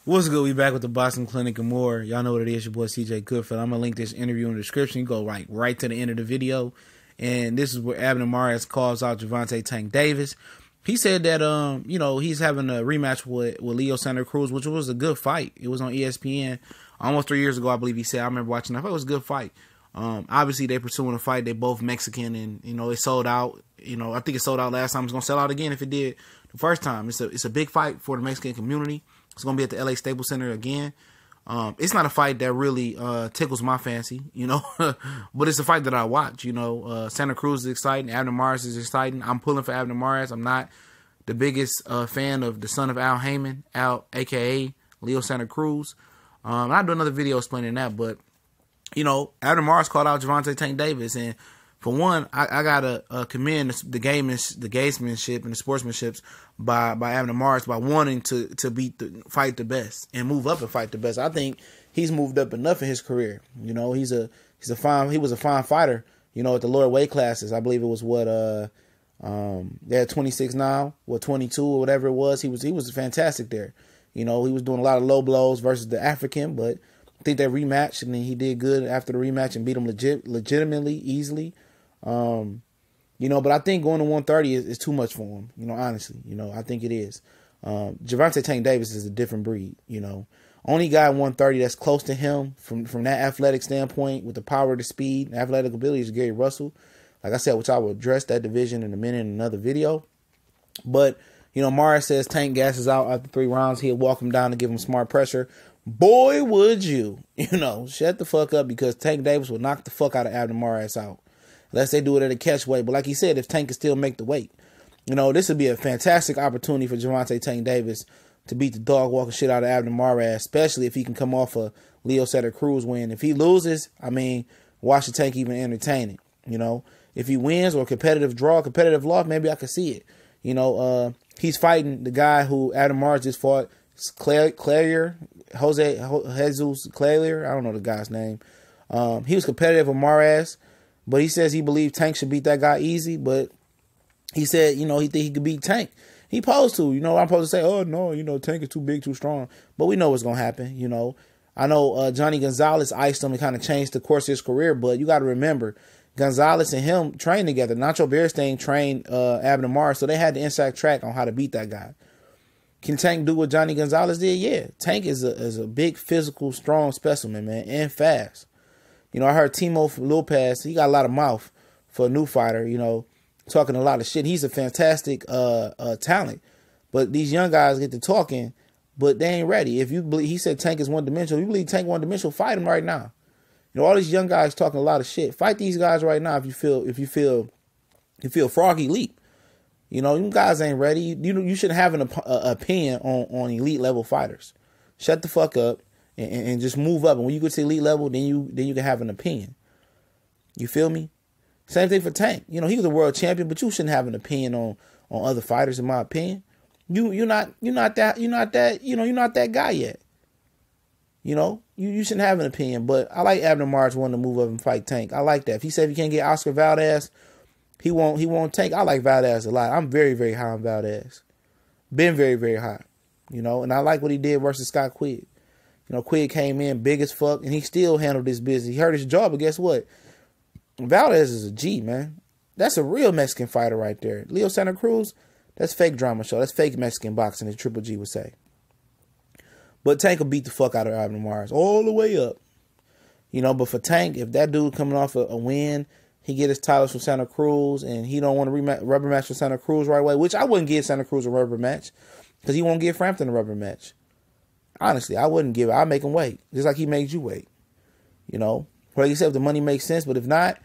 What's good? We back with the Boston Clinic and more. Y'all know what it is. Your boy CJ Goodfield. I'm gonna link this interview in the description. You go right to the end of the video, and this is where Abner Mares calls out Gervonta Tank Davis. He said that he's having a rematch with Leo Santa Cruz, which was a good fight. It was on ESPN almost 3 years ago, I believe he said. I remember watching that. I thought it was a good fight. Obviously they pursuing a fight. They both Mexican, and it sold out. I think it sold out last time. It's gonna sell out again if it did the first time. It's a big fight for the Mexican community. It's going to be at the LA Staples Center again. It's not a fight that really tickles my fancy, but it's a fight that I watch. Santa Cruz is exciting. Abner Mares is exciting. I'm pulling for Abner Mares. I'm not the biggest fan of the son of Al Heyman, a.k.a. Leo Santa Cruz. I'll do another video explaining that, but, Abner Mares called out Gervonta Tank Davis, and for one, I gotta commend the gamesmanship and the sportsmanship by Abner Mares by wanting to fight the best and move up and fight the best. I think he's moved up enough in his career. He was a fine fighter. At the lower weight classes, I believe it was they had 26 now, 22 or whatever it was. He was fantastic there. He was doing a lot of low blows versus the African, but I think they rematched and then he did good after the rematch and beat him legitimately, easily. But I think going to 130 is too much for him, honestly. I think it is. Gervonta Tank Davis is a different breed, Only guy at 130 that's close to him from that athletic standpoint with the power, the speed, and athletic ability is Gary Russell. Like I said, which I will address that division in a minute in another video. But, Mares says Tank gasses out after 3 rounds. He'll walk him down and give him smart pressure. Boy, would you, shut the fuck up, because Tank Davis will knock the fuck out of Abner Mares out. Unless they do it at a catch weight. But like he said, if Tank can still make the weight, this would be a fantastic opportunity for Gervonta Tank Davis to beat the dog walking shit out of Abner Mares, especially if he can come off a Leo Santa Cruz win. If he loses, why should Tank even entertain it? If he wins or a competitive draw, competitive loss, maybe I could see it. He's fighting the guy who Abner Mares just fought, Clarier, Jesus Clarier. I don't know the guy's name. He was competitive with Mares. But he says he believes Tank should beat that guy easy. But he said, he think he could beat Tank. He supposed to. I'm supposed to say, oh, no, Tank is too big, too strong. But we know what's going to happen, I know Johnny Gonzalez iced him and kind of changed the course of his career. But you got to remember, Gonzalez and him trained together. Nacho Beristain trained Abner Mares. So they had the inside track on how to beat that guy. Can Tank do what Johnny Gonzalez did? Yeah. Tank is a big, physical, strong specimen, man, and fast. I heard Timo Lopez, he got a lot of mouth for a new fighter, talking a lot of shit. He's a fantastic talent. But these young guys get to talking, but they ain't ready. If you believe, he said Tank is one-dimensional. If you believe Tank one-dimensional, fight him right now. All these young guys talking a lot of shit. Fight these guys right now if you feel froggy leap. You guys ain't ready. You shouldn't have an opinion on elite level fighters. Shut the fuck up. And just move up. And when you get to elite level, then you can have an opinion. You feel me? Same thing for Tank. He was a world champion, but you shouldn't have an opinion on other fighters, in my opinion. You're not that guy yet. You shouldn't have an opinion. But I like Abner Mares wanting to move up and fight Tank. I like that. If he said he can't get Oscar Valdez, he won't Tank. I like Valdez a lot. I'm very, very high on Valdez. Been very, very high. And I like what he did versus Scott Quigg. Quigg came in big as fuck, and he still handled this business. He hurt his jaw, but guess what? Valdez is a G, man. That's a real Mexican fighter right there. Leo Santa Cruz, that's fake drama show. That's fake Mexican boxing, as Triple G would say. But Tank will beat the fuck out of Abner Mares all the way up. But for Tank, if that dude coming off a win, he get his titles from Santa Cruz, and he don't want to rubber match with Santa Cruz right away, which I wouldn't give Santa Cruz a rubber match, because he won't give Frampton a rubber match. Honestly, I wouldn't give it. I'd make him wait, just like he made you wait. Like you said, if the money makes sense, but if not,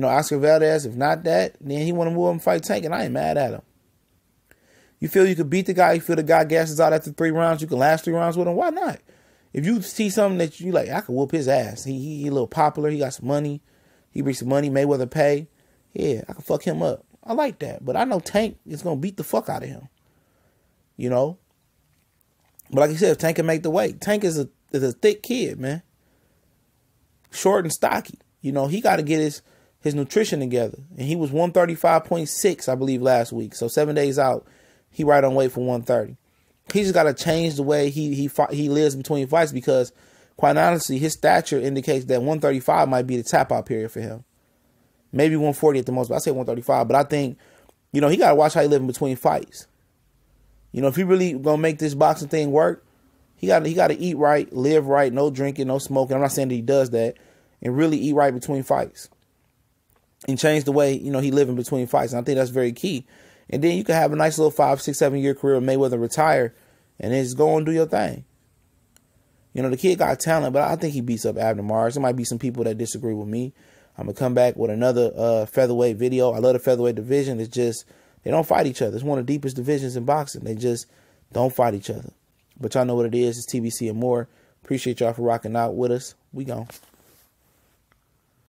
Oscar Valdez, if not that, then he want to move up and fight Tank, and I ain't mad at him. You feel you could beat the guy, you feel the guy gasses out after 3 rounds, you can last 3 rounds with him, why not? If you see something that you like, I could whoop his ass. He a little popular, he got some money, he brings some money, Mayweather pay. Yeah, I can fuck him up. I like that, but I know Tank is going to beat the fuck out of him. But like you said, if Tank can make the weight, Tank is a thick kid, man. Short and stocky. He got to get his nutrition together. And he was 135.6, I believe, last week. So 7 days out, he right on weight for 130. He just got to change the way he lives between fights, because, quite honestly, his stature indicates that 135 might be the tap-out period for him. Maybe 140 at the most, but I say 135. But I think, he got to watch how he lives in between fights. If he really going to make this boxing thing work, he got to eat right, live right, no drinking, no smoking. I'm not saying that he does that. And really eat right between fights. And change the way, he live in between fights. And I think that's very key. And then you can have a nice little 5, 6, 7 year career with Mayweather, retire, and then just go and do your thing. The kid got talent, but I think he beats up Abner Mares. There might be some people that disagree with me. I'm going to come back with another featherweight video. I love the featherweight division. It's just, they don't fight each other. It's one of the deepest divisions in boxing. They just don't fight each other. But y'all know what it is. It's TBC and more. Appreciate y'all for rocking out with us. We gone.